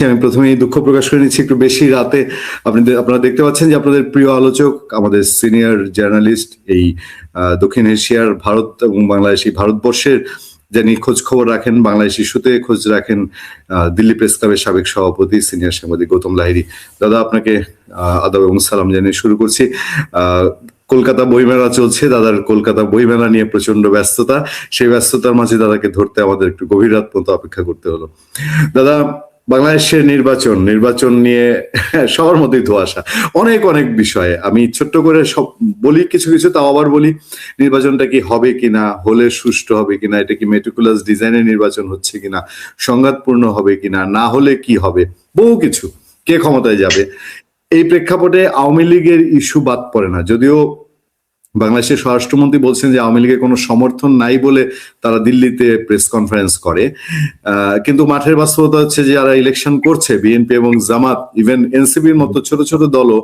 আমি প্রথমেই দুঃখ প্রকাশ করে নিচ্ছি, একটু বেশি রাতে আপনারা দেখতে পাচ্ছেন যে আপনাদের প্রিয় আলোচক, আমাদের সিনিয়র জার্নালিস্ট, এই দক্ষিণ এশিয়ার ভারত এবং বাংলাদেশি ভারতবর্ষের যিনি খোঁজ খবর রাখেন, বাংলাদেশ ইস্যুতে খোঁজ রাখেন, দিল্লি প্রেস ক্লাবের সাবেক সভাপতি সিনিয়র সাংবাদিক গৌতম লাহিড়ী। দাদা, আপনাকে আদাব এবং সালাম জানিয়ে শুরু করছি। কলকাতা বইমেলা চলছে, দাদার কলকাতা বইমেলা নিয়ে প্রচন্ড ব্যস্ততা, সেই ব্যস্ততার মাঝে দাদাকে ধরতে আমাদের একটু গভীর রাত পর্যন্ত অপেক্ষা করতে হলো। দাদা, বাংলাদেশের নির্বাচন নিয়ে সবার মধ্যেই ধোঁয়াশা, অনেক অনেক বিষয়ে। আমি ছোট্ট করে সব বলি কিছু কিছু, তাও আবার বলি নির্বাচনটা কি হবে কিনা, হলে সুষ্ঠু হবে কিনা, এটা কি মেটিকুলাস ডিজাইনের নির্বাচন হচ্ছে কিনা, সংঘাতপূর্ণ হবে কিনা, না হলে কি হবে, বহু কিছু, কে ক্ষমতায় যাবে। এই প্রেক্ষাপটে আওয়ামী লীগের ইস্যু বাদ পড়ে না, যদিও বাংলাদেশের স্বরাষ্ট্রমন্ত্রী বলছেন যে আওয়ামী লীগের কোনো সমর্থন নাই বলে তারা দিল্লিতে প্রেস কনফারেন্স করে। কিন্তু মাঠের বাস্তবতা হচ্ছে যে যারা ইলেকশন করছে, বিএনপি এবং জামাত, ইভেন এনসিপির মতো ছোট ছোট দলও,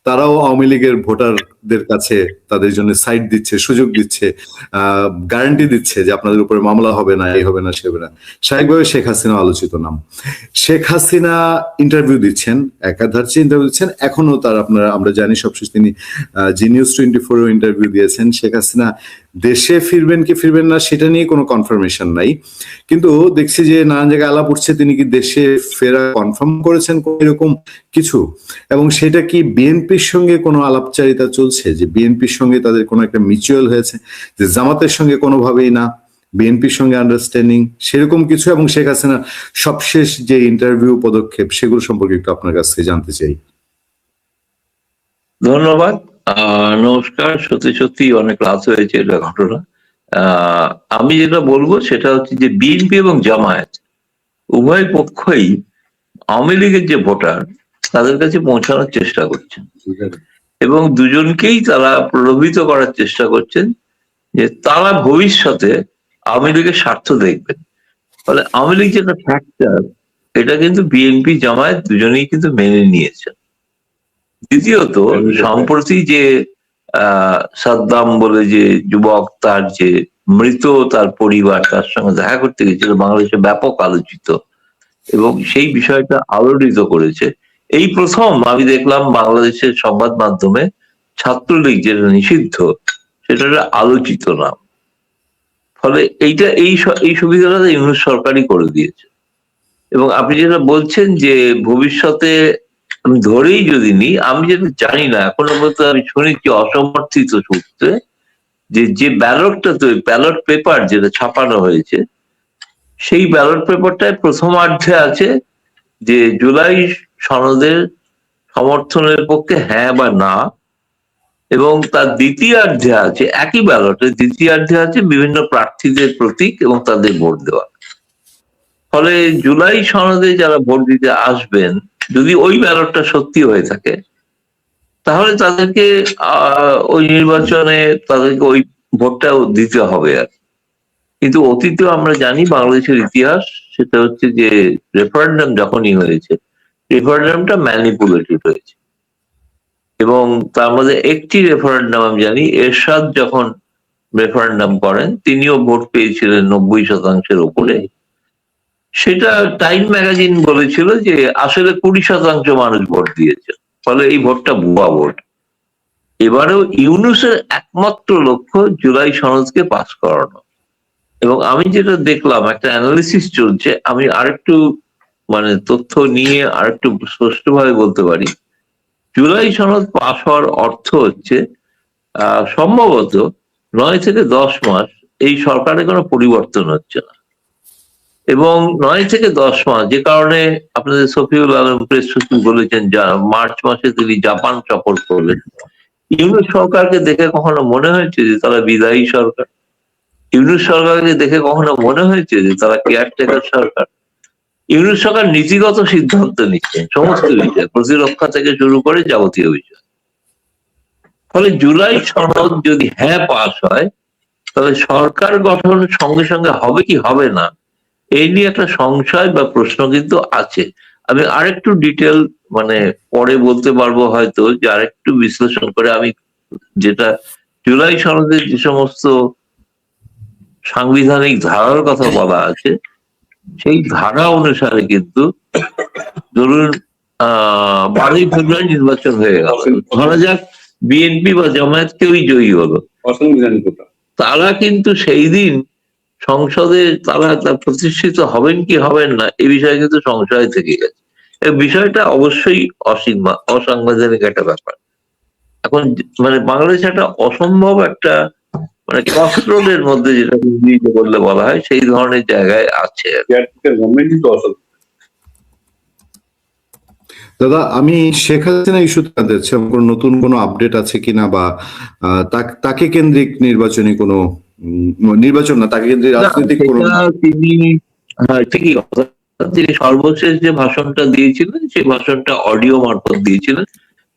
তারাও আওয়ামী লীগের ভোটারদের কাছে তাদের জন্য সাইড দিচ্ছে, সুযোগ দিচ্ছে, গ্যারান্টি দিচ্ছে যে আপনাদের উপরে মামলা হবে না, এই হবে না, সে হবে না। স্বাভাবিকভাবে শেখ হাসিনা আলোচিত নাম। শেখ হাসিনা ইন্টারভিউ দিচ্ছেন, একাধারে ইন্টারভিউ দিচ্ছেন এখনো। তার আমরা জানি সবশেষ তিনি জি নিউজ 24 ইন্টারভিউ দিয়েছেন। শেখ হাসিনা দেশে ফিরবেন কি ফিরবেন না সেটা নিয়ে কোনো কনফার্মেশন নাই, কিন্তু দেখছি যে নানান জায়গায় আলাপ উঠছে তিনি কি দেশে ফেরা কনফার্ম করেছেন এরকম কিছু। এবং সেটা কি বিএনপির সঙ্গে কোনো আলাপচারিতা চলছে, যে বিএনপির সঙ্গে তাদের কোনো একটা মিউচুয়াল হয়েছে, যে জামাতের সঙ্গে কোনোভাবেই না, বিএনপির সঙ্গে আন্ডারস্ট্যান্ডিং, সেরকম কিছু। এবং শেখ হাসিনা সবশেষ যে ইন্টারভিউ পদক্ষেপ, সেগুলো সম্পর্কে একটু আপনার কাছ থেকে জানতে চাই। ধন্যবাদ। নমস্কার। সত্যি সত্যি অনেক রাত হয়েছে এটা ঘটনা। আমি যেটা বলবো সেটা হচ্ছে যে বিএনপি এবং জামায়াত উভয় পক্ষই আওয়ামী লীগের যে ভোটার তাদের কাছে পৌঁছানোর চেষ্টা করছেন, এবং দুজনকেই তারা প্রলোভিত করার চেষ্টা করছেন যে তারা ভবিষ্যতে আওয়ামী লীগের স্বার্থ দেখবেন। ফলে আওয়ামী লীগ যেটা ফ্যাক্টর, এটা কিন্তু বিএনপি জামায়াত দুজনেই কিন্তু মেনে নিয়েছেন। দ্বিতীয়ত, সম্প্রতি যে সাদ্দাম বলে যে যুবক, তার যে মৃত তার পরিবার তার সঙ্গে দেখা করতে গেছিল, বাংলাদেশে ব্যাপক আলোচিত এবং সেই বিষয়টা আলোড়িত করেছে। এই প্রথম আমি দেখলাম বাংলাদেশের সংবাদ মাধ্যমে ছাত্রলীগ যেটা নিষিদ্ধ সেটা আলোচিত নাম। ফলে এইটা এই সুবিধাটা ইউনূস সরকারই করে দিয়েছে। এবং আপনি যেটা বলছেন যে ভবিষ্যতে, আমি ধরেই যদি নিই, আমি যেটা জানি না এখনো পর্যন্ত, আমি শুনেছি অসমর্থিত সূত্রে যে ব্যালটটা, তো ব্যালট পেপার যেটা ছাপানো হয়েছে, সেই ব্যালট পেপারটায় প্রথমার্ধে আছে যে জুলাই সনদের সমর্থনের পক্ষে হ্যাঁ বা না, এবং তার দ্বিতীয়ার্ধে আছে, একই ব্যালটের দ্বিতীয়ার্ধে আছে বিভিন্ন প্রার্থীদের প্রতীক এবং তাদের ভোট দেওয়া। ফলে জুলাই সনদে যারা ভোট দিতে আসবেন, যদি ওই ব্যালটটা সত্যি হয়ে থাকে, তাহলে তাদেরকে ওই নির্বাচনে তাদেরকে ওই ভোটটাও দিতে হবে। আর কিন্তু অতীতে আমরা জানি বাংলাদেশের ইতিহাস, সেটা হচ্ছে যে রেফারেন্ডাম যখনই হয়েছে, রেফারেন্ডামটা ম্যানিপুলেটেড হয়েছে। এবং তার মধ্যে একটি রেফারেন্ডাম আমি জানি, এরশাদ যখন রেফারেন্ডাম করেন তিনিও ভোট পেয়েছিলেন 90% উপরে। সেটা টাইম ম্যাগাজিন বলেছিল যে আসলে 20% মানুষ ভোট দিয়েছে, ফলে এই ভোটটা ভুয়া ভোট। এবারেও ইউনূসের একমাত্র লক্ষ্য জুলাই সনদকে পাস করানো। এবং আমি যেটা দেখলাম, একটা অ্যানালিসিস চলছে, আমি আরেকটু তথ্য নিয়ে আরেকটু স্পষ্টভাবে বলতে পারি। জুলাই সনদ পাস হওয়ার অর্থ হচ্ছে সম্ভবত 9 থেকে 10 মাস এই সরকারের কোনো পরিবর্তন হচ্ছে না, এবং 9 থেকে 10 মাস, যে কারণে আপনাদের শফিউল আলম প্রেস সচিব বলেছেন মার্চ মাসে তিনি জাপান সফর করলেন। ইউনূস সরকারকে দেখে কখনো মনে হয়েছে যে তারা বিদায়ী সরকার? ইউনূস সরকারকে দেখে কখনো মনে হয়েছে যে তারা কেয়ারটেকার সরকার? ইউনূস সরকার নীতিগত সিদ্ধান্ত নিচ্ছেন সমস্ত বিষয়, প্রতিরক্ষা থেকে শুরু করে যাবতীয় বিষয়। ফলে জুলাই সনদ যদি হ্যাঁ পাস হয়, তাহলে সরকার গঠন সঙ্গে সঙ্গে হবে কি হবে না, এই নিয়ে একটা সংশয় বা প্রশ্ন কিন্তু আছে। আমি আরেকটু ডিটেল পরে বলতে পারবো হয়তো, যে আরেকটু বিশ্লেষণ করে আমি, যেটা জুলাই সনদের যে সমস্ত সাংবিধানিক ধারার কথা বলা আছে, সেই ধারা অনুসারে কিন্তু ধরুন 12ই ফেব্রুয়ারি নির্বাচন হয়ে গেল, ধরা যাক বিএনপি বা জামায়াত কেউই জয়ী হলো, তারা কিন্তু সেই দিন সংসদে তারা প্রতিষ্ঠিত হবেন কি হবেন না এই বিষয়ে কিন্তু সংশয় থেকে গেছে। এই বিষয়টা অবশ্যই অসাংবিধানিক একটা ব্যাপার। এখন মানে বাংলাদেশ একটা অসম্ভব একটা মানে ক্রসরোডের মধ্যে, যেটা ইংরেজিতে বললে বলা হয়, সেই ধরনের জায়গায় আছে। দাদা, আমি শেখ হাসিনা ইস্যুতে জানতে চাচ্ছি কোনো নতুন কোনো আপডেট আছে কিনা, বা তাকে কেন্দ্রিক নির্বাচনী কোনো নির্বাচন না, তাকে কেন্দ্রিক রাজনৈতিক কোনো তিনি ঠিকই কথা, তিনি সর্বশেষ যে ভাষণটা দিয়েছিলেন সেই ভাষণটা অডিও মারফত দিয়েছিলেন।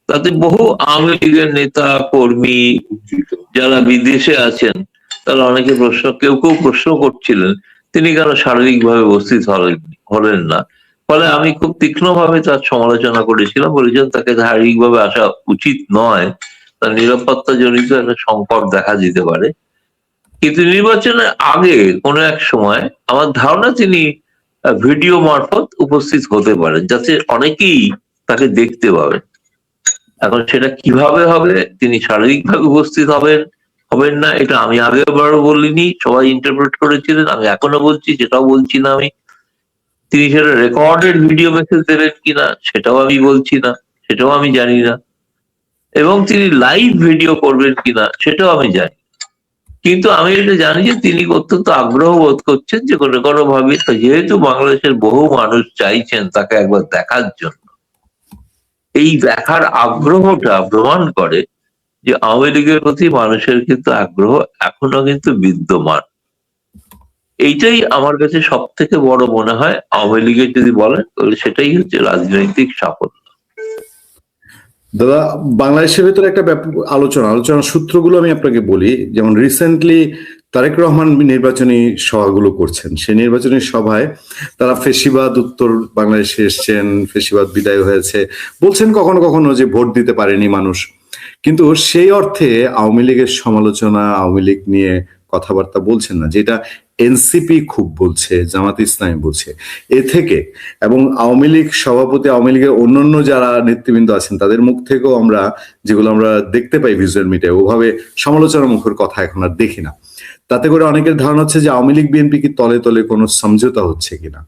তাতে বহু আওয়ামী লীগের নেতা কর্মী যারা বিদেশে আছেন তারা অনেকে কেউ কেউ প্রশ্ন করছিলেন তিনি কেন শারীরিকভাবে উপস্থিত হলেন না। ফলে আমি খুব তীক্ষ্ণভাবে তার সমালোচনা করেছিলাম, বলেছিলাম তাকে শারীরিকভাবে আসা উচিত নয়, তার নিরাপত্তা জনিত একটা সংকট দেখা দিতে পারে। কিন্তু নির্বাচনের আগে কোনো এক সময় আমার ধারণা তিনি ভিডিও মারফত উপস্থিত হতে পারেন, যাতে অনেকেই তাকে দেখতে পাবেন। এখন সেটা কিভাবে হবে, তিনি শারীরিকভাবে উপস্থিত হবেন না, এটা আমি আগেবারও বলিনি, সবাই ইন্টারপ্রেট করেছিলেন, আমি এখনো বলছি, সেটাও বলছি না আমি। তিনি সেটা রেকর্ডেড ভিডিও মেসেজ দেবেন কিনা সেটাও আমি বলছি না, সেটাও আমি জানি না। এবং তিনি লাইভ ভিডিও করবেন কিনা সেটাও আমি জানি। কিন্তু আমি এটা জানি যে তিনি অত্যন্ত আগ্রহ বোধ করছেন যে কোনো কোনো ভাবে, যেহেতু বাংলাদেশের বহু মানুষ চাইছেন তাকে একবার দেখার জন্য, এই দেখার আগ্রহটা প্রমাণ করে যে আওয়ামী লীগের প্রতি মানুষের কিন্তু আগ্রহ এখনো কিন্তু বিদ্যমান। এইটাই আমার কাছে সব থেকে বড় মনে হয় আওয়ামী লীগের, যদি বলেন তাহলে সেটাই হচ্ছে রাজনৈতিক সাফল্য। দাদা, বাংলাদেশের ভেতরে একটা আলোচনার সূত্রগুলো আমি আপনাকে বলি। যেমন রিসেন্টলি তারেক রহমান নির্বাচনী সভাগুলো করছেন, সেই নির্বাচনী সভায় তারা ফেসিবাদ উত্তর বাংলাদেশে এসছেন, ফেসিবাদ বিদায় হয়েছে বলছেন, কখনো কখনো যে ভোট দিতে পারেনি মানুষ। কিন্তু সেই অর্থে আওয়ামী লীগের সমালোচনা, আওয়ামী লীগ নিয়ে কথাবার্তা বলছেন না, যেটা এনসিপি খুব বলছে, জামাত ইসলামী বলছে। এ থেকে এবং আওয়ামী লীগ সভাপতি, আওয়ামী লীগের অন্যান্য যারা নেতৃবৃন্দ আছেন তাদের মুখ থেকেও যেগুলো আমরা দেখতে পাই ভিজুয়াল মিডিয়ায়, ওভাবে সমালোচনা মুখের কথা এখন আর দেখি না। তাতে করে অনেকের ধারণা হচ্ছে যে আওয়ামী লীগ বিএনপি কি তলে তলে কোনো সমঝোতা হচ্ছে কিনা।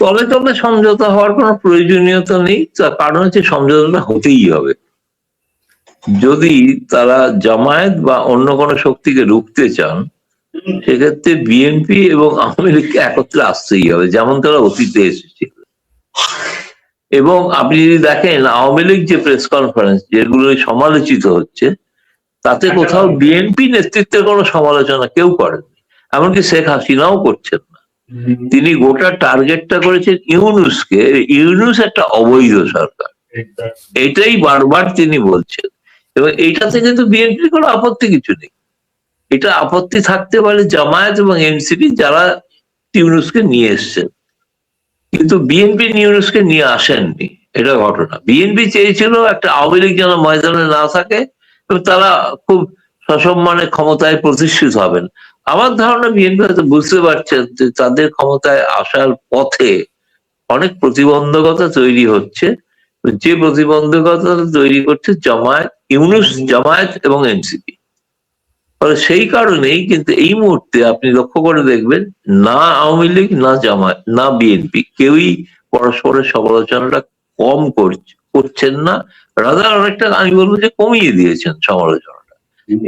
তলে তলে সমঝোতা হওয়ার কোনো প্রয়োজনীয়তা নেই, তার কারণ হচ্ছে সমঝোতাটা হতেই হবে। যদি তারা জামায়াত বা অন্য কোনো শক্তিকে রুখতে চান, সেক্ষেত্রে বিএনপি এবং আওয়ামী লীগকে একত্রে আসতেই হবে, যেমন তারা অতীতে এসেছিল। এবং আপনি যদি দেখেন আওয়ামী লীগ যে প্রেস কনফারেন্স যেগুলো সমালোচিত হচ্ছে, তাতে কোথাও বিএনপি নেতৃত্বের কোনো সমালোচনা কেউ করেননি, এমনকি শেখ হাসিনাও করছেন না। তিনি গোটা টার্গেটটা করেছেন ইউনূসকে। ইউনূস একটা অবৈধ সরকার, এটাই বারবার তিনি বলছেন। এবং এইটাতে কিন্তু বিএনপির কোনো আপত্তি কিছু নেই। এটা আপত্তি থাকতে পারে জামায়াত এবং এনসিপি, যারা ইউনূসকে নিয়ে এসছেন, কিন্তু বিএনপি ইউনূসকে নিয়ে আসেননি, এটা ঘটনা। বিএনপি চেয়েছিল একটা আওয়ামী লীগ যেন ময়দানে না থাকে এবং তারা খুব সসম্মানে ক্ষমতায় প্রতিষ্ঠিত হবেন। আমার ধারণা বিএনপি হয়তো বুঝতে পারছেন যে তাদের ক্ষমতায় আসার পথে অনেক প্রতিবন্ধকতা তৈরি হচ্ছে, যে প্রতিবন্ধকতা তৈরি করছে জামায়াত এবং এনসিপি। ফলে সেই কারণেই কিন্তু এই মুহূর্তে আপনি লক্ষ্য করে দেখবেন না আওয়ামী লীগ, না জামায়াত, না বিএনপি কেউই পরস্পরের সমালোচনাটা কম করছেন না, রাদার অনেকটা আমি বলবো যে কমিয়ে দিয়েছেন সমালোচনাটা।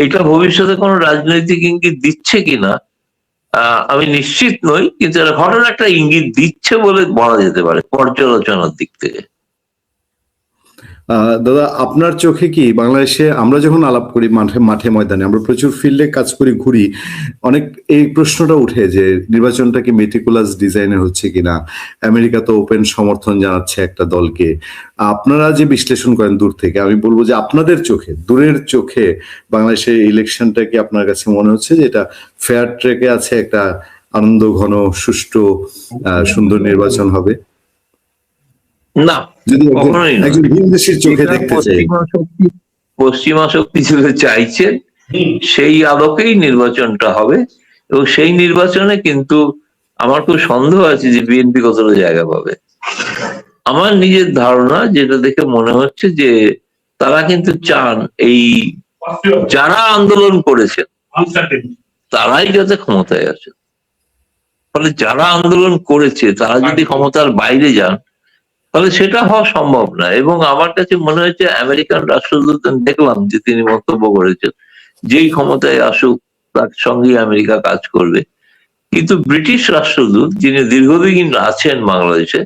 এটা ভবিষ্যতে কোনো রাজনৈতিক ইঙ্গিত দিচ্ছে কিনা আমি নিশ্চিত নই, কিন্তু এটা ঘটনা একটা ইঙ্গিত দিচ্ছে বলে বলা যেতে পারে পর্যালোচনার দিক থেকে। দাদা, আপনার চোখে কি বাংলাদেশে আমরা যখন আলাপ করি মাঠে ময়দানে, আমরা প্রচুর ফিল্ডে কাজ করি, ঘুরি, অনেক এই প্রশ্নটা উঠে যে নির্বাচনটা কি মেটিকুলাস ডিজাইনে হচ্ছে কিনা। আমেরিকা তো ওপেন সমর্থন জানাচ্ছে একটা দলকে। আপনারা যে বিশ্লেষণ করেন দূর থেকে, আমি বলবো যে আপনাদের চোখে, দূরের চোখে বাংলাদেশের ইলেকশনটা কি আপনার কাছে মনে হচ্ছে যে এটা ফেয়ার ট্র্যাকে আছে, একটা আনন্দ ঘন সুষ্ঠু সুন্দর নির্বাচন হবে? না, কখনোই না। পশ্চিমা শক্তি যেটা চাইছেন সেই আলোকেই নির্বাচনটা হবে, এবং সেই নির্বাচনে কিন্তু আমার খুব সন্দেহ আছে যে বিএনপি কতটা জায়গা পাবে। আমার নিজের ধারণা, যেটা দেখে মনে হচ্ছে যে তারা কিন্তু চান এই যারা আন্দোলন করেছেন তারাই যাতে ক্ষমতায় আসে। ফলে যারা আন্দোলন করেছে তারা যদি ক্ষমতার বাইরে যান তাহলে সেটা হওয়া সম্ভব না। এবং আমার কাছে মনে হয়েছে আমেরিকান রাষ্ট্রদূত দেখলাম যে তিনি মন্তব্য করেছেন, যেই ক্ষমতায় আসুক তার সঙ্গে আমেরিকা কাজ করবে। কিন্তু ব্রিটিশ রাষ্ট্রদূত যিনি দীর্ঘদিন আছেন বাংলাদেশে,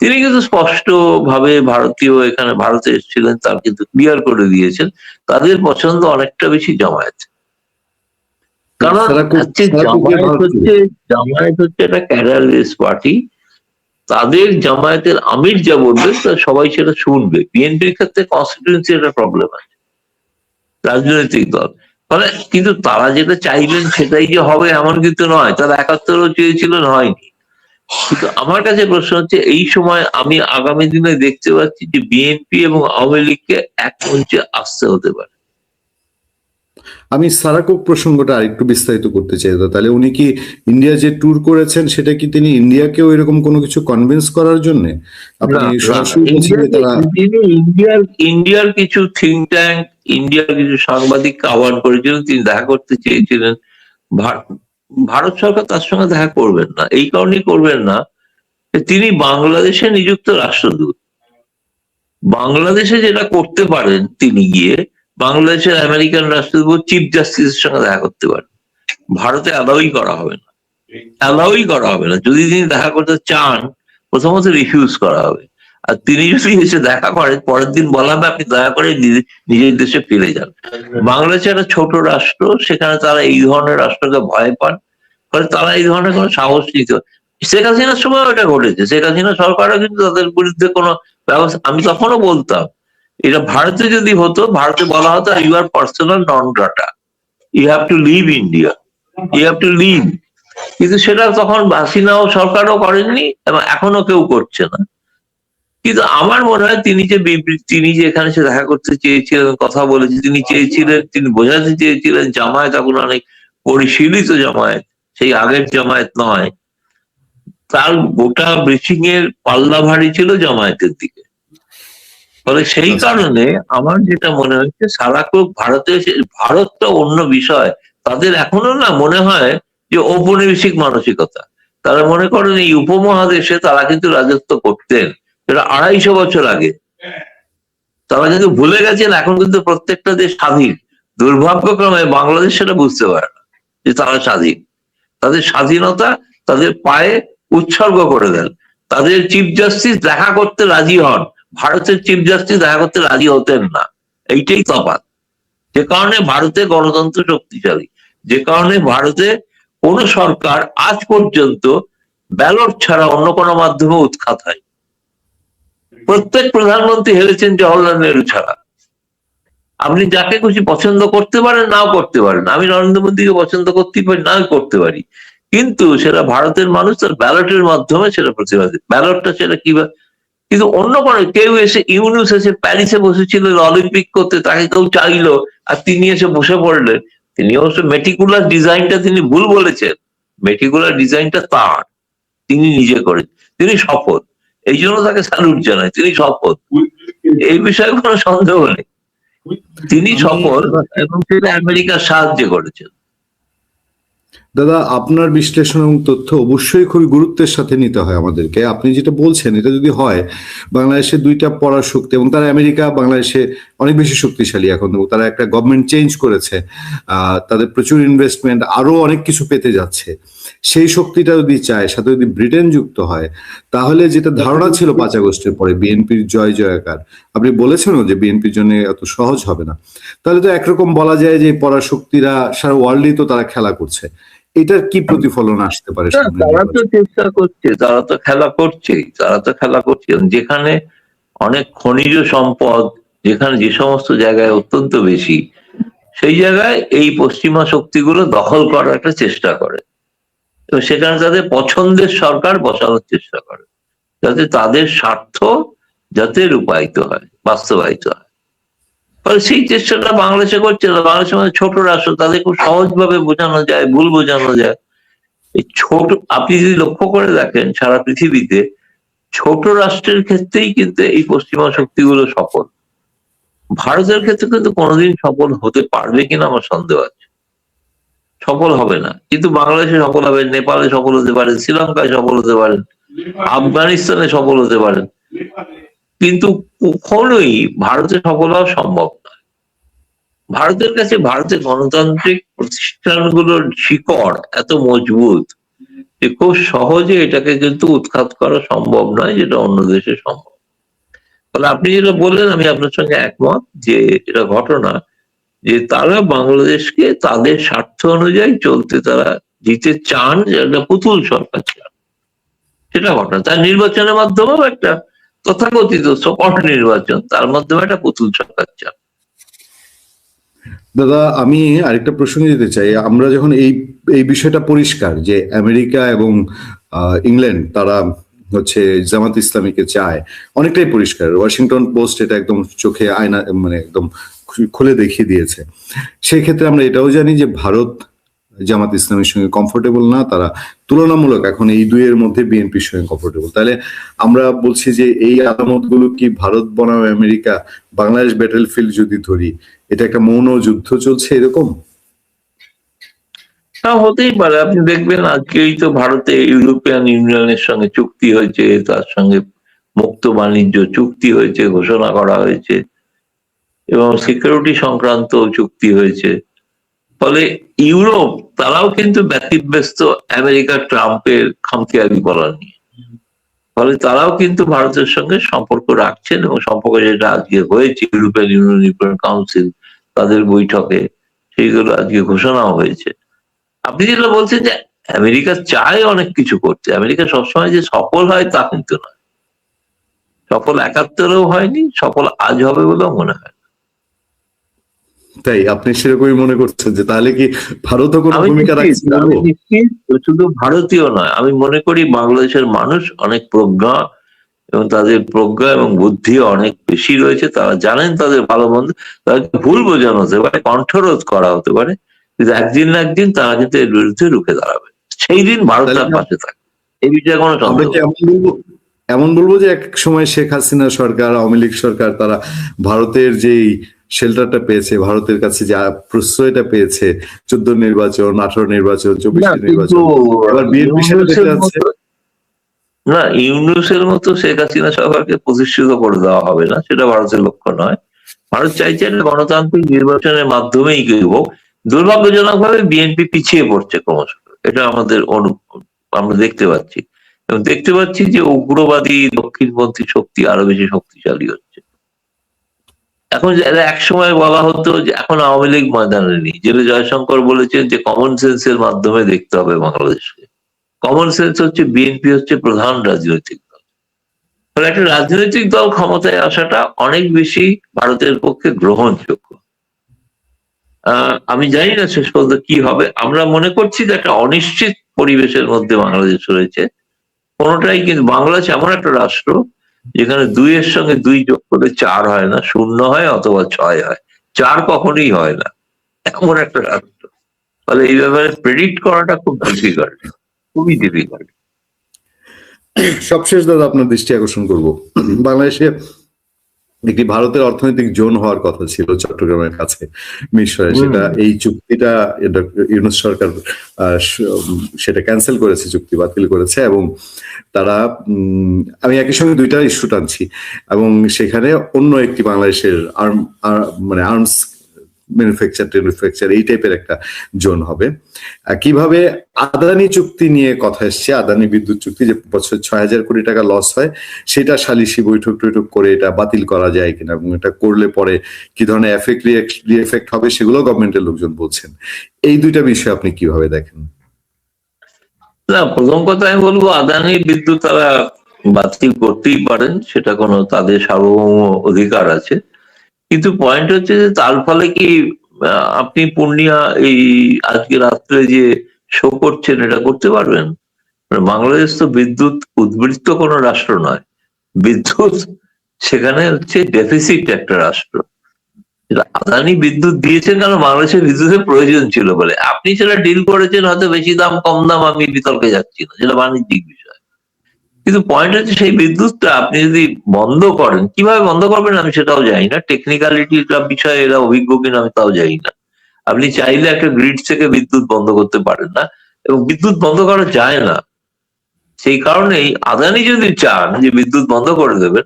তিনি কিন্তু স্পষ্ট ভাবে ভারতীয় এখানে ভারতে এসেছিলেন, তার কিন্তু ক্লিয়ার করে দিয়েছেন তাদের পছন্দ অনেকটা বেশি জামায়াত। কারণ হচ্ছে জামায়াত হচ্ছে একটা ক্যাডারলেস পার্টি। তাদের জামায়াতের আমির যা বলবে তা সবাই সেটা শুনবে। বিএনপির ক্ষেত্রে কনস্টিটিউয়েন্সি একটা প্রবলেম আছে, রাজনৈতিক দল। ফলে কিন্তু তারা যেটা চাইলেন সেটাই যে হবে এমন কিন্তু নয়, তারা ৭১ও চেয়েছিলেন, হয়নি। কিন্তু আমার কাছে প্রশ্ন হচ্ছে এই সময় আমি আগামী দিনে দেখতে পাচ্ছি যে বিএনপি এবং আওয়ামী লীগকে এক মঞ্চে আসতে হতে পারে। আমি সারাকক প্রসঙ্গটা আরেকটু বিস্তারিত করতে চাই। তাহলে উনি কি ইন্ডিয়া যে ট্যুর করেছেন সেটা কি তিনি ইন্ডিয়াকেও এরকম কোনো কিছু কনভিন্স করার জন্য? আপনি সরাসরি বলছেন যে তারা ইন্ডিয়ার কিছু থিঙ্ক ট্যাঙ্ক, ইন্ডিয়ার কিছু সাংবাদিককে আহ্বান করেছিলেন, তিনি দেখা করতে চেয়েছিলেন। ভারত সরকার তার সঙ্গে দেখা করবেন না, এই কারণেই করবেন না তিনি বাংলাদেশে নিযুক্ত রাষ্ট্রদূত। বাংলাদেশে যেটা করতে পারেন তিনি গিয়ে বাংলাদেশের আমেরিকান রাষ্ট্রদূত চিফ জাস্টিসের সঙ্গে দেখা করতে পারেন। ভারতে অ্যালাউই করা হবে না, অ্যালাউই করা হবে না। যদি তিনি দেখা করতে চান প্রথমত রিফিউজ করা হবে, আর তিনি যদি এসে দেখা করেন পরের দিন বলা হবে আপনি দয়া করে নিজের দেশে ফিরে যান। বাংলাদেশ একটা ছোট রাষ্ট্র, সেখানে তারা এই ধরনের রাষ্ট্রকে ভয় পান, ফলে তারা এই ধরনের কোনো সাহস নিতে। শেখ হাসিনার সময় ওটা ঘটেছে, শেখ হাসিনা সরকারও কিন্তু তাদের বিরুদ্ধে কোনো ব্যবস্থা, আমি তখনও বলতাম এটা ভারতে যদি হতো, ভারতে বলা হতো you are persona non grata, you have to leave India, you have to leave. কিন্তু সেটা তখন হাসিনাও সরকারও করেননি এবং এখনো কেউ করছে না। কিন্তু আমার মনে হয় তিনি যে এখানে সে দেখা করতে চেয়েছিলেন, কথা বলেছে, তিনি চেয়েছিলেন, তিনি বোঝাতে চেয়েছিলেন জামায়াত এখন অনেক পরিশীলিত জামায়াত, সেই আগের জামায়াত নয়। তার গোটা ব্রিফিং এর পাল্লা ভারী ছিল জামায়াতের দিকে। ফলে সেই কারণে আমার যেটা মনে হচ্ছে সারাকুক ভারতে, ভারতটা অন্য বিষয়। তাদের এখনো না মনে হয় যে ঔপনিবেশিক মানসিকতা। তারা মনে করেন এই উপমহাদেশে তারা কিন্তু রাজত্ব করতেন, এটা ২৫০ বছর আগে। তারা কিন্তু ভুলে গেছেন এখন কিন্তু প্রত্যেকটা দেশ স্বাধীন। দুর্ভাগ্যক্রমে বাংলাদেশ সেটা বুঝতে পারে না যে তারা স্বাধীন। তাদের স্বাধীনতা তাদের পায়ে উৎসর্গ করে দেন। তাদের চিফ জাস্টিস দেখা করতে রাজি হন, ভারতের চিফ জাস্টিস দেখা করতে রাজি হতেন না। এইটাই তফাৎ। যে কারণে ভারতে গণতন্ত্র শক্তিশালী, যে কারণে ভারতে কোন সরকার আজ পর্যন্ত ব্যালট ছাড়া অন্য কোনো মাধ্যমে উৎখাত হয়। প্রত্যেক প্রধানমন্ত্রী হেরেছেন জওহরলাল নেহরু ছাড়া। আপনি যাকে খুশি পছন্দ করতে পারেন, নাও করতে পারেন। আমি নরেন্দ্র মোদীকে পছন্দ করতেই পারি, নাও করতে পারি, কিন্তু সেটা ভারতের মানুষ তার ব্যালটের মাধ্যমে সেটা প্রতিবাদ, ব্যালটটা সেটা কিভাবে। কিন্তু অন্য কোনো কেউ এসে, ইউনুস এসে প্যারিসে বসেছিল অলিম্পিক করতে, তাকে কেউ চাইলো আর তিনি এসে বসে পড়লেন। তিনি অবশ্য মেটিকুলার ডিজাইনটা তিনি ভুল বলেছেন, মেটিকুলার ডিজাইনটা তার, তিনি নিজে করেন, তিনি শপথ, এই জন্য তাকে স্যালুট জানায়, তিনি শপথ, এই বিষয়ে কোনো সন্দেহ নেই। তিনি শপথ এবং সেটা আমেরিকার সাহায্য করেছেন। দাদা, আপনার বিশ্লেষণ এবং তথ্য অবশ্যই খুবই গুরুত্বের সাথে নিতে হয় আমাদেরকে। আপনি যেটা বলছেন এটা যদি হয়, বাংলাদেশে দুইটা পড়ার শক্তি, এবং তারা আমেরিকা বাংলাদেশে অনেক বেশি শক্তিশালী এখন, এবং তারা একটা গভর্নমেন্ট চেঞ্জ করেছে, তাদের প্রচুর ইনভেস্টমেন্ট, আরো অনেক কিছু পেতে যাচ্ছে। সেই শক্তিটা যদি চায়, সাথে যদি ব্রিটেন যুক্ত হয়, তাহলে যেটা ধারণা ছিল ৫ আগস্টের পরে বিএনপির জয় জয়কার, আপনি বলেছেনও যে বিএনপির জন্য এত সহজ হবে না, তাহলে তো একরকম বলা যায় যে পরাশক্তিরা সারা ওয়ার্ল্ডেই তো তারা খেলা করছে। এটার কি প্রতিফলন আসতে পারে? তারা তো চেষ্টা করছে, তারা তো খেলা করছেই, তারা তো খেলা করছে। যেখানে অনেক খনিজ সম্পদ, যেখানে যে সমস্ত জায়গায় অত্যন্ত বেশি, সেই জায়গায় এই পশ্চিমা শক্তিগুলো দখল করার একটা চেষ্টা করে এবং সেখানে তাদের পছন্দের সরকার বসানোর চেষ্টা করে, যাতে তাদের স্বার্থ যাতে রূপায়িত হয়, বাস্তবায়িত হয়। ফলে সেই চেষ্টাটা বাংলাদেশে করছে না। বাংলাদেশের মধ্যে ছোট রাষ্ট্র, তাদের খুব সহজভাবে বোঝানো যায়, ভুল বোঝানো যায়। এই ছোট, আপনি যদি লক্ষ্য করে দেখেন সারা পৃথিবীতে ছোট রাষ্ট্রের ক্ষেত্রেই কিন্তু এই পশ্চিমা শক্তিগুলো সফল। ভারতের ক্ষেত্রে কিন্তু কোনোদিন সফল হতে পারবে কিনা আমার সন্দেহ আছে। সফল হবে না, কিন্তু বাংলাদেশে সফল হবে, নেপালে সফল হতে পারেন, শ্রীলঙ্কায় সফল হতে পারেন, আফগানিস্তানে সফল হতে পারেন, কিন্তু কখনোই ভারতে সফল হওয়া সম্ভব না। ভারতের কাছে ভারতের গণতান্ত্রিক প্রতিষ্ঠানগুলোর শিকড় এত মজবুত যে খুব সহজে এটাকে কিন্তু উৎখাত করা সম্ভব নয়, যেটা অন্য দেশে সম্ভব। ফলে আপনি যেটা বললেন আমি আপনার সঙ্গে একমত যে এটা ঘটনা যে তারা বাংলাদেশকে তাদের স্বার্থ অনুযায়ী চলতে তারা দিতে চান, যে একটা পুতুল সরকার চান, সেটা ঘটনা। তার নির্বাচনের মাধ্যমেও একটা তথাকথিত সকট নির্বাচন, তার মাধ্যমে একটা পুতুল সরকার চান। দাদা, আমি আরেকটা প্রসঙ্গে যেতে চাই। আমরা যখন এই এই বিষয়টা পরিষ্কার যে আমেরিকা এবং ইংল্যান্ড তারা হচ্ছে জামাত ইসলামীকে চায়, অনেকটাই পরিষ্কার। ওয়াশিংটন পোস্ট এটা একদম চোখে আয়না মানে একদম খুলে দেখিয়ে দিয়েছে। সেই ক্ষেত্রে আমরা এটাও জানি যে ভারত জামাত ইসলামের সঙ্গে কমফোর্টেবল না, তারা তুলনামূলক এখন এই দুইয়ের মধ্যে বিএনপির সঙ্গে কমফোর্টেবল। তাহলে আমরা বলছি যে এই আলামতগুলো কি ভারত বনাম আমেরিকা, বাংলাদেশ ব্যাটেল ফিল্ড যদি ধরি, এটা একটা মৌন যুদ্ধ চলছে এরকম? তা হতেই পারে। আপনি দেখবেন আজকেই তো ভারতে ইউরোপিয়ান ইউনিয়নের সঙ্গে চুক্তি হয়েছে, তার সঙ্গে মুক্ত বাণিজ্য চুক্তি হয়েছে, ঘোষণা করা হয়েছে, এবং সিকিউরিটি সংক্রান্ত চুক্তি হয়েছে। ফলে ইউরোপ তারাও কিন্তু ব্যতিব্যস্ত আমেরিকা ট্রাম্পের খামখেয়ালি বলার নিয়ে। ফলে তারাও কিন্তু ভারতের সঙ্গে সম্পর্ক রাখছেন, এবং সম্পর্ক যেটা আজকে হয়েছে ইউরোপিয়ান ইউনিয়ন ইউরোপিয়ান কাউন্সিল তাদের বৈঠকে, সেইগুলো আজকে ঘোষণাও হয়েছে। আপনি যেটা বলছেন যে আমেরিকা চায় অনেক কিছু করতে, আমেরিকা সবসময় যে সফল হয় তা কিন্তু নয়। সফল ৭১-এও হয়নি, সফল আজ হবে বলেও মনে হয়। তাই আপনি সেরকমই মনে করছেন যে তাহলে কি ভারতও কোনো আমি ভূমিকা রাখছে নিশ্চিত, আমি বলবো? নিশ্চিত শুধু ভারতীয় নয়, আমি মনে করি বাংলাদেশের মানুষ অনেক প্রজ্ঞা, এবং তাদের প্রজ্ঞা এবং বুদ্ধি অনেক বেশি রয়েছে। তারা জানেন তাদের ভালো মন্দ, তাদেরকে ভুল বোঝানো হতে পারে, কণ্ঠরোধ করা হতে পারে, কিন্তু একদিন না একদিন তারা কিন্তু এর বিরুদ্ধে রুখে দাঁড়াবে। সেই দিন ভারত তাহলে তার পাশে থাকে, এই বিষয়ে কোনো আমরা সন্দেহ কি নেই। এমন বলবো যে এক সময় শেখ হাসিনা সরকার, আওয়ামী লীগ সরকার, তারা ভারতের যেই শেল্টারটা পেয়েছে, ভারতের কাছে যে প্রশ্রয়টা পেয়েছে, 14 নির্বাচন, 18 নির্বাচন, না 24 কিন্তু নির্বাচন, এবার বিএনপি সেটা ইউনূসের দেখতে যাচ্ছে। মতো, না ইউনূসের মতো শেখ হাসিনা সরকারকে প্রতিষ্ঠিত করে দেওয়া হবে না, সেটা ভারতের লক্ষ্য নয়। ভারত চাইছে একটা গণতান্ত্রিক নির্বাচনের মাধ্যমেই কি হোক। দুর্ভাগ্যজনক ভাবে বিএনপি পিছিয়ে পড়ছে ক্রমশ, এটা আমাদের আমরা দেখতে পাচ্ছি, এবং দেখতে পাচ্ছি যে উগ্রবাদী দক্ষিণপন্থী শক্তি আরো বেশি শক্তিশালী হচ্ছে। এখন এক সময় বলা হতো যে এখন আওয়ামী লীগ ময়দানে নেই, যেটা জয়শঙ্কর বলেছেন যে কমন সেন্সের মাধ্যমে দেখতে হবে বাংলাদেশকে। কমন সেন্স হচ্ছে বিএনপি হচ্ছে প্রধান রাজনৈতিক দল। ফলে একটা রাজনৈতিক দল ক্ষমতায় আসাটা অনেক বেশি ভারতের পক্ষে গ্রহণযোগ্য। আমি জানি না শেষ পর্যন্ত কি হবে। আমরা মনে করছি যে একটা অনিশ্চিত পরিবেশের মধ্যে বাংলাদেশ রয়েছে। কোনোটাই কিন্তু, বাংলাদেশ এমন একটা রাষ্ট্র যেখানে 2-এর সঙ্গে 2 যোগ করলে 4 হয় না, 0 হয় অথবা 6 হয়, 4 কখনোই হয় না, এমন একটা রাষ্ট্র। ফলে এই ব্যাপারে প্রেডিক্ট করাটা খুব ডিফিকাল্ট, খুবই ডিফিকাল্ট। সবশেষ দাদা আপনার দৃষ্টি আকর্ষণ করব, বাংলাদেশে একটি ভারতের অর্থনৈতিক জোন হওয়ার কথা ছিল চট্টগ্রামের কাছে মিরসরাই, সেটা এই চুক্তিটা ইউনূস সরকার সেটা ক্যান্সেল করেছে, চুক্তি বাতিল করেছে। এবং তারা আমি একই সঙ্গে দুইটা ইস্যু টানছি, এবং সেখানে অন্য একটি বাংলাদেশের মানে আর্মস ম্যানুফ্যাকচার এই টাইপের একটা জোন হবে। কিভাবে আদানি চুক্তি নিয়ে কথা এসছে, আদানি বিদ্যুৎ চুক্তি, যে বছর 6,000 কোটি টাকা লস হয়, সেটা সালিসি বৈঠক টৈঠক করে এটা বাতিল করা যায় কিনা, এবং এটা করলে পরে কি ধরনের এফেক্ট হবে, সেগুলো গভর্নমেন্টের লোকজন বলছেন। এই দুইটা বিষয় আপনি কিভাবে দেখেন? না, প্রথম কথা আমি বলবো আদানি বিদ্যুৎ তারা বাতিল করতেই পারেন, সেটা কোনো তাদের সার্বভৌম অধিকার আছে। কিন্তু পয়েন্ট হচ্ছে যে তার ফলে কি আপনি পূর্ণিয়া এই আজকে রাত্রে যে শো করছেন এটা করতে পারবেন? বাংলাদেশ তো বিদ্যুৎ উদ্বৃত্ত কোনো রাষ্ট্র নয়, বিদ্যুৎ সেখানে হচ্ছে ডেফিসিট একটা রাষ্ট্র। সেটা আদানি বিদ্যুৎ দিয়েছেন কারণ বাংলাদেশের বিদ্যুতের প্রয়োজন ছিল বলে। আপনি সেটা ডিল করেছেন হয়তো বেশি দাম কম দাম, আমি বিতর্কে যাচ্ছি না, সেটা বাণিজ্যিক বিষয়। কিন্তু পয়েন্ট হচ্ছে সেই বিদ্যুৎটা আপনি যদি বন্ধ করেন, কিভাবে বন্ধ করবেন আমি সেটাও জানি না, টেকনিক্যালিটি বিষয়ে এরা অভিজ্ঞ কিনা আমি তাও জানি না। আপনি চাইলে একটা গ্রিড থেকে বিদ্যুৎ বন্ধ করতে পারেন না, এবং বিদ্যুৎ বন্ধ করা যায় না। সেই কারণেই আদানি যদি চান যে বিদ্যুৎ বন্ধ করে দেবেন,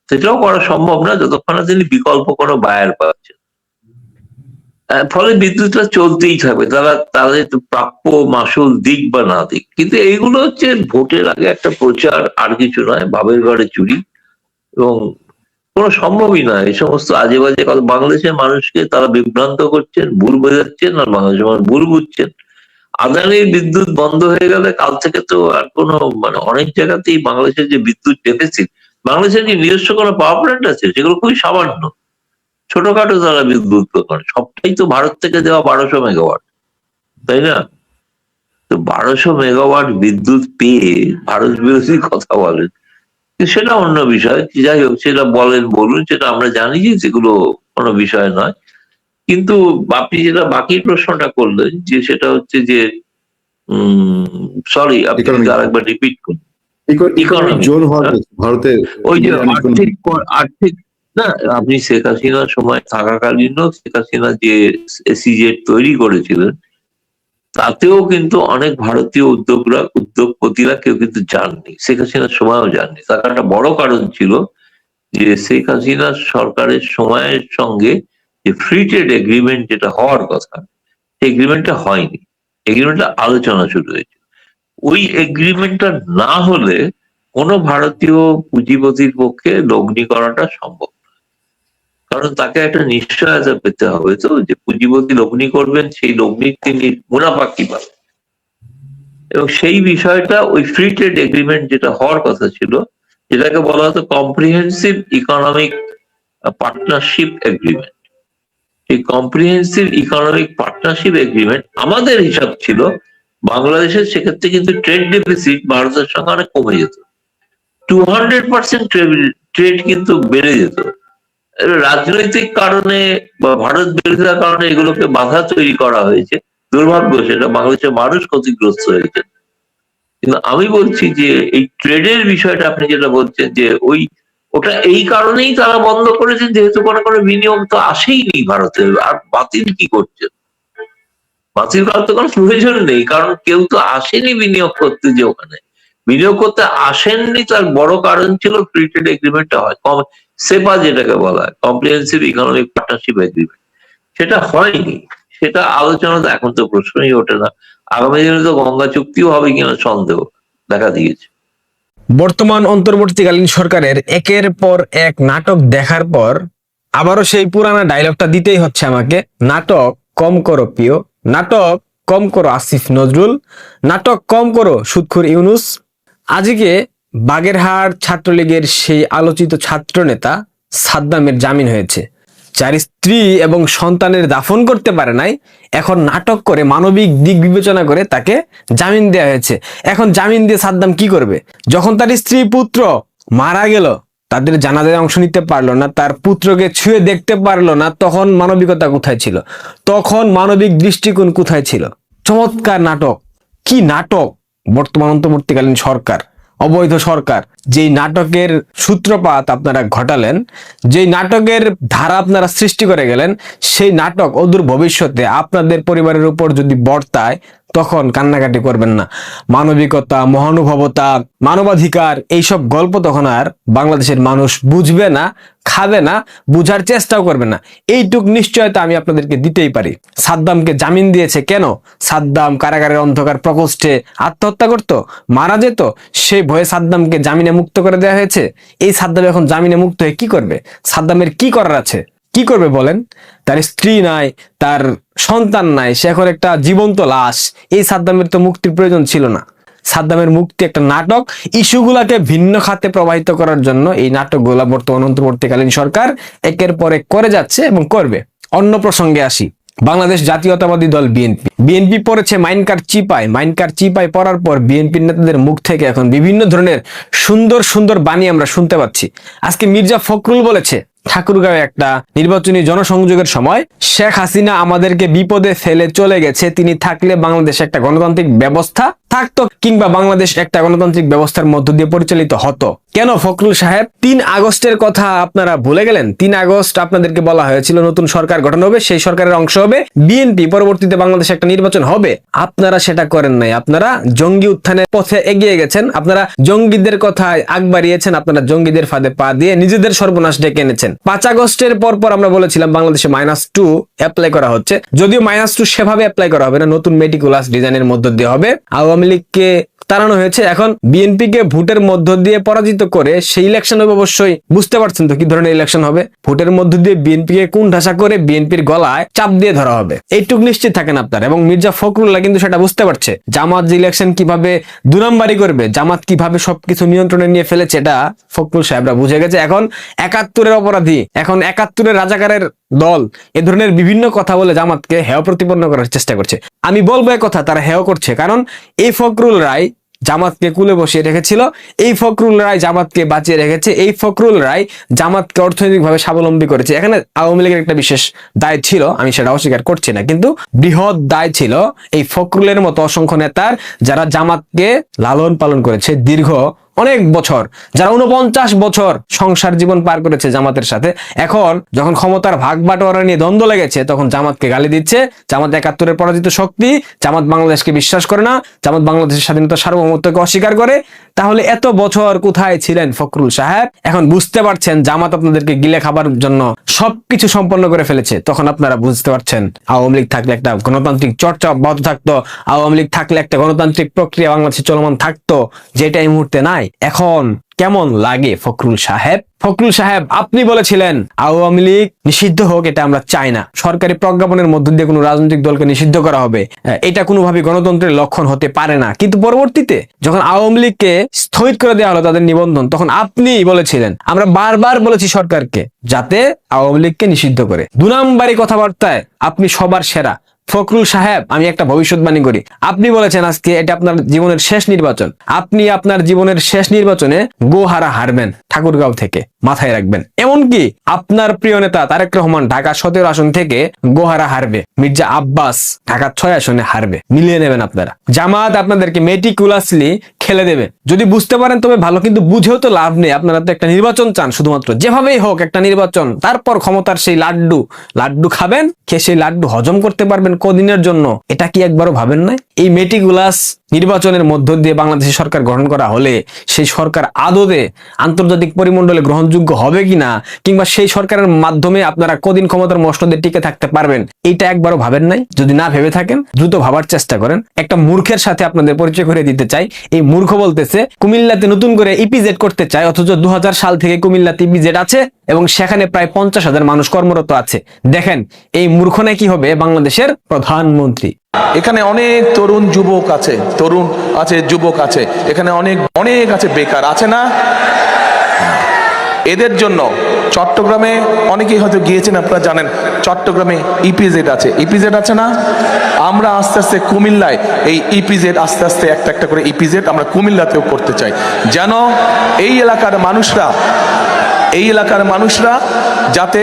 সেটাও করা সম্ভব না যতক্ষণ না তিনি বিকল্প কোনো বায়ার পাচ্ছেন। ফলে বিদ্যুৎটা চলতেই থাকবে, তারা তাদের প্রাপ্য মাসুল দিক বা না দিক। কিন্তু এইগুলো হচ্ছে ভোটের আগে একটা প্রচার, আর কিছু নয়, বাবের ঘরে চুরি। এবং কোনো সম্ভবই নয় এই সমস্ত আজে বাজে কথা। বাংলাদেশের মানুষকে তারা বিভ্রান্ত করছেন, ভুল বোঝাচ্ছেন, আর বাংলাদেশের মানুষ ভুল বুঝছেন। আদানির বিদ্যুৎ বন্ধ হয়ে গেলে কাল থেকে তো আর কোনো, মানে অনেক জায়গাতেই বাংলাদেশের যে বিদ্যুৎ ডেফিসিট, বাংলাদেশের যে নিজস্ব কোনো পাওয়ার প্ল্যান্ট আছে সেগুলো খুবই সামান্য, ছোটখাটো তারা বিদ্যুৎ করে, সবটাই তো ভারত থেকে দেওয়া 1200 মেগাওয়াট, তাই না? তো 1200 মেগাওয়াট বিদ্যুৎ পেয়ে ভারত বিরোধী কথা বলেন, সেটা অন্য বিষয়। যাই হোক, সেটা বলেন বলুন, সেটা আমরা জানি যে সেগুলো কোনো বিষয় নয়। কিন্তু আপনি যেটা বাকি প্রশ্নটা করলেন, যে সেটা হচ্ছে যে সরি, আপনি যদি আরেকবার রিপিট করুন। ইকোনমিক জোন ভারতের ওই যে আর্থিক না, আপনি শেখ হাসিনার সময় থাকাকালীনও শেখ হাসিনা যে এসিজেড তৈরি করেছিলেন, তাতেও কিন্তু অনেক ভারতীয় উদ্যোগপতিরা কেউ কিন্তু যাননি, শেখ হাসিনার সময়ও যাননি। তার একটা বড় কারণ ছিল যে শেখ হাসিনার সরকারের সময়ের সঙ্গে যে ফ্রি ট্রেড এগ্রিমেন্ট যেটা হওয়ার কথা, সেই এগ্রিমেন্টটা হয়নি। এগ্রিমেন্টটা আলোচনা শুরু হয়েছে। ওই এগ্রিমেন্টটা না হলে কোনো ভারতীয় পুঁজিপতির পক্ষে লগ্নি করাটা সম্ভব না। কারণ তাকে একটা নিশ্চয়তা পেতে হবে তো, যে পুঁজিপতি লগ্নি করবেন, সেই লগ্নির তিনি মুনাফা কি পাবেন। এবং সেই বিষয়টা ওই ফ্রি ট্রেড এগ্রিমেন্ট যেটা হওয়ার কথা ছিল, যেটাকে বলা হতো কম্প্রিহেন্সিভ ইকোনমিক পার্টনারশিপ এগ্রিমেন্ট, এই কম্প্রিহেন্সিভ ইকোনমিক পার্টনারশিপ এগ্রিমেন্ট আমাদের হিসাব ছিল বাংলাদেশের সেক্ষেত্রে কিন্তু ট্রেড ডেফিসিট ভারতের সঙ্গে অনেক কমে যেত, 200% ট্রেড কিন্তু বেড়ে যেত। রাজনৈতিক কারণে বা ভারত বিরোধিতার কারণে এগুলোকে বাধা তৈরি করা হয়েছে, দুর্ভাগ্য সেটা, বাংলাদেশের মানুষ ক্ষতিগ্রস্ত হয়েছে। কিন্তু আমি বলছি যে এই ট্রেডের বিষয়টা আপনি যেটা বলছেন, যে ওটা এই কারণেই তারা বন্ধ করেছেন যেহেতু কোনো বিনিয়োগ তো আসেইনি ভারতের, আর বাতিল কি করছেন? বাতিল করার তো কোনো প্রয়োজন নেই, কারণ কেউ তো আসেনি বিনিয়োগ করতে, যে ওখানে বিনিয়োগ করতে আসেননি তার বড় কারণ ছিল ফ্রি ট্রেড এগ্রিমেন্টটা হয়, সেপা যেটাকে বলা হয়, কম্প্রিহেন্সিভ ইকোনমিক পার্টনারশিপ এগ্রিমেন্ট, সেটা হয়নি। সেটা আলোচনা তো এখন তো প্রশ্নই ওঠে না। আগামী দিনে তো গঙ্গা চুক্তিও হবে কিনা সন্দেহ দেখা দিয়েছে। বর্তমান অন্তর্বর্তীকালীন সরকারের একের পর এক নাটক দেখার পর আবারও সেই পুরানা ডায়লগটা দিতেই হচ্ছে আমাকে, নাটক কম করো প্রিয়, নাটক কম করো আসিফ নজরুল, নাটক কম করো সুদখোর ইউনুস। আজকে বাগেরহাট ছাত্রলীগের সেই আলোচিত ছাত্র নেতা সাদ্দামের জামিন হয়েছে। যার স্ত্রী এবং সন্তানের দাফন করতে পারে নাই, এখন নাটক করে মানবিক দিক বিবেচনা করে তাকে জামিন দেওয়া হয়েছে। এখন জামিন দিয়ে সাদ্দাম কি করবে? যখন তার স্ত্রী পুত্র মারা গেল, তাদের জানাজায় অংশ নিতে পারলো না, তার পুত্রকে ছুঁয়ে দেখতে পারলো না, তখন মানবিকতা কোথায় ছিল? তখন মানবিক দৃষ্টিকোণ কোথায় ছিল? চমৎকার নাটক। কি নাটক বর্তমান অন্তর্বর্তীকালীন সরকার, অবৈধ সরকার, যেই নাটকের সূত্রপাত আপনারা ঘটালেন, যেই নাটকের ধারা আপনারা সৃষ্টি করে গেলেন, সেই নাটক অদূর ভবিষ্যতে আপনাদের পরিবারের উপর যদি বর্তায়, তখন কান্নাকাটি করবেন না। মানবিকতা, মহানুভবতা, মানবাধিকার এইসব গল্প তখন আর বাংলাদেশের মানুষ বুঝবে না, খাবে না, বুঝার চেষ্টাও করবে না। এইটুক নিশ্চয়তা আমি আপনাদেরকে দিতেই পারি। সাদ্দামকে জামিন দিয়েছে কেন? সাদ্দাম কারাগারের অন্ধকার প্রকোষ্ঠে আত্মহত্যা করত, মারা যেত, সেই ভয়ে সাদ্দামকে জামিনে মুক্ত করে দেওয়া হয়েছে। এই সাদ্দাম এখন জামিনে মুক্ত হয়ে কি করবে? সাদ্দামের কি করার আছে? কি করবে বলেন? তার স্ত্রী নাই, তার সন্তান নাই, সে এখন একটা জীবন্ত লাশ। এই সাদ্দামের তো মুক্তির প্রয়োজন ছিল না। সাদ্দামের মুক্তি একটা নাটক। ইস্যুগুলাকে ভিন্ন খাতে প্রবাহিত করার জন্য এই নাটকগুলা বর্তমান অন্তর্বর্তীকালীন সরকার একের পর এক করে যাচ্ছে এবং করবে। অন্য প্রসঙ্গে আসি। বাংলাদেশ জাতীয়তাবাদী দল বিএনপি, বিএনপি পড়েছে মাইনকার চিপায়। মাইনকার চিপায় পড়ার পর বিএনপির নেতাদের মুখ থেকে এখন বিভিন্ন ধরনের সুন্দর সুন্দর বাণী আমরা শুনতে পাচ্ছি। আজকে মির্জা ফখরুল বলেছে ঠাকুরগাঁও একটা নির্বাচনী জনসংযোগের সময় শেখ হাসিনা আমাদেরকে বিপদে ফেলে চলে গেছে, তিনি থাকলে বাংলাদেশে একটা গণতান্ত্রিক ব্যবস্থা থাকতো, কিংবা বাংলাদেশ একটা গণতান্ত্রিক ব্যবস্থার মধ্য দিয়ে পরিচালিত হতো। কেন ফখরুল সাহেব 3 আগস্টের কথা আপনারা ভুলে গেলেন? 3 আগস্ট আপনাদেরকে বলা হয়েছিল নতুন সরকার গঠন হবে, সেই সরকারের অংশ হবে বিএনপি, পরবর্তীতে বাংলাদেশে একটা নির্বাচন হবে। আপনারা সেটা করেন নাই, আপনারা জঙ্গি উত্থানের পথে এগিয়ে গেছেন, আপনারা জঙ্গিদের কথায় আগ বাড়িয়েছেন, আপনারা জঙ্গিদের ফাঁদে পা দিয়ে নিজেদের সর্বনাশ ডেকে এনেছেন। 5 আগস্টের পর আমরা বলেছিলাম বাংলাদেশে -2 অ্যাপ্লাই করা হচ্ছে, যদিও -2 সেভাবে অ্যাপ্লাই করা হবে না, নতুন মেটিকুলাস ডিজাইনের মধ্য দিয়ে হবে। আওয়ামী লীগকে তাড়ানো হয়েছে, এখন বিএনপি কে ভোটের মধ্য দিয়ে পরাজিত করে সেই ইলেকশন হবে। অবশ্যই বুঝতে পারছেন তো কি ধরনের ইলেকশন হবে। ভোটের মধ্য দিয়ে বিএনপি কে কুণ্ঠাসা করে বিএনপির গলায় চাপ দিয়ে ধরা হবে, এইটুক নিশ্চিত থাকেন আপনার। এবং মির্জা ফখরুল্লাহ কিন্তু সেটা বুঝতে পারছে, জামাত যে ইলেকশন কিভাবে 2 নাম্বারি করবে, জামাত কিভাবে সবকিছু নিয়ন্ত্রণে নিয়ে ফেলেছে, এটা ফখরুল সাহেবরা বুঝে গেছে। এখন 71-এর অপরাধী, এখন 71-এর রাজাকারের দল এ ধরনের বিভিন্ন কথা বলে জামাতকে হেয় প্রতিপন্ন করার চেষ্টা করছে। আমি বলবো এক কথা, তারা হেয় করছে, কারণ এই ফখরুল রায় জামাতকে কুলে বসিয়ে রেখেছিল, এই ফখরুল রায় জামাতকে বাঁচিয়ে রেখেছে, এই ফখরুল রায় জামাতকে অর্থনৈতিকভাবে স্বাবলম্বী করেছে। এখানে আওয়ামী লীগের একটা বিশেষ দায় ছিল, আমি সেটা অস্বীকার করছি না, কিন্তু বৃহৎ দায় ছিল এই ফখরুলের মতো অসংখ্য নেতার, যারা জামাতকে লালন পালন করেছে দীর্ঘ অনেক বছর, যারা 49 বছর সংসার জীবন পার করেছে জামাতের সাথে। এখন যখন ক্ষমতার ভাগ বাটোয়ারা নিয়ে দ্বন্দ্ব লেগেছে, তখন জামাতকে গালি দিচ্ছে। জামাত 71-এর পরাজিত শক্তি, জামাত বাংলাদেশকে বিশ্বাস করে না, জামাত বাংলাদেশের স্বাধীনতা সার্বভৌমত্বকে অস্বীকার করে। তাহলে এত বছর কোথায় ছিলেন ফখরুল সাহেব? এখন বুঝতে পারছেন জামাত আপনাদেরকে গিলে খাবার জন্য সবকিছু সম্পন্ন করে ফেলেছে, তখন আপনারা বুঝতে পারছেন আওয়ামী লীগ থাকলে একটা গণতান্ত্রিক চর্চা অব্যাহত থাকতো, আওয়ামী লীগ থাকলে একটা গণতান্ত্রিক প্রক্রিয়া বাংলাদেশে চলমান থাকতো, যেটা এই মুহূর্তে নাই। এখন কেমন লাগে ফখরুল সাহেব? ফখরুল সাহেব, আপনি বলেছিলেন আওয়ামী লীগ নিষিদ্ধ হোক, এটা আমরা চাই না, সরকারি প্রজ্ঞাপনের মধ্য দিয়ে কোনো রাজনৈতিক দলকে নিষিদ্ধ করা হবে, এটা কোনোভাবে গণতন্ত্রের লক্ষণ হতে পারে না। কিন্তু পরবর্তীতে যখন আওয়ামী লীগকে স্থগিত করে দেওয়া হলো তাদের নিবন্ধন, তখন আপনি বলেছিলেন, আমরা বারবার বলেছি সরকারকে যাতে আওয়ামী লীগকে নিষিদ্ধ করে। 2 নাম্বারি কথাবার্তায় আপনি সবার সেরা। ফখরুল সাহেব, আমি একটা ভবিষ্যৎবাণী করি, আপনি বলেছেন আজকে এটা আপনার জীবনের শেষ নির্বাচন, আপনি আপনার জীবনের শেষ নির্বাচনে গোহারা হারবেন ঠাকুরগাঁও থেকে, মাথায় রাখবেন। এমনকি আপনার প্রিয় নেতা তারেক রহমান ঢাকা 17 আসন থেকে গোহারা হারবে, মির্জা আব্বাস ঢাকা 6 আসনে হারবে, মিলিয়ে নেবেন আপনারা। জামাত আপনাদেরকে মেটিকুলাসলি খেলে দেবে, যদি বুঝতে পারেন তবে ভালো, কিন্তু বুঝেও তো লাভ নেই। আপনারা তো একটা নির্বাচন চান, শুধুমাত্র যেভাবেই হোক একটা নির্বাচন, তারপর ক্ষমতার সেই লাড্ডু খাবেন, খেয়ে সেই লাড্ডু হজম করতে পারবেন কদিনের জন্য, এটা কি একবারও ভাবেন নাই? এই মেটিকুলাস নির্বাচনের মধ্য দিয়ে বাংলাদেশের সরকার গঠন করা হলে সেই সরকার আদতে আন্তর্জাতিক পরিমণ্ডলে গ্রহণযোগ্য হবে কিনা, কিংবা সেই সরকারের মাধ্যমে আপনারা কদিন ক্ষমতার মসনদে টিকে থাকতে পারবেন, এইটা একবারও ভাবেন নাই? যদি না ভেবে থাকেন দ্রুত ভাবার চেষ্টা করেন। একটা মূর্খের সাথে আপনাদের পরিচয় করে দিতে চাই। এই মূর্খ বলতেছে কুমিল্লাতে নতুন করে ইপিজেড করতে চায়, অথচ 2000 সাল থেকে কুমিল্লাতে ইপিজেড আছে এবং সেখানে প্রায় 50,000 মানুষ কর্মরত আছে। দেখেন এই মূর্খ নাকি হবে বাংলাদেশের প্রধানমন্ত্রী। এখানে অনেক তরুণ যুবক আছে, যুবক আছে, এখানে অনেক আছে বেকার, আছে না? এদের জন্য চট্টগ্রামে অনেকেই হয়তো গিয়েছেন, আপনারা জানেন চট্টগ্রামে ইপিজেড আছে না? আমরা আস্তে আস্তে কুমিল্লায় এই ইপিজেড আস্তে আস্তে একটা করে ইপিজেড আমরা কুমিল্লাতেও করতে চাই, যেন এই এলাকার মানুষরা যাতে,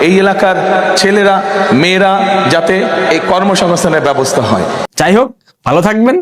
এই এলাকার ছেলেরা মেয়েরা যাতে এই কর্মসংস্থানের ব্যবস্থা হয়। যাই হোক, ভালো থাকবেন।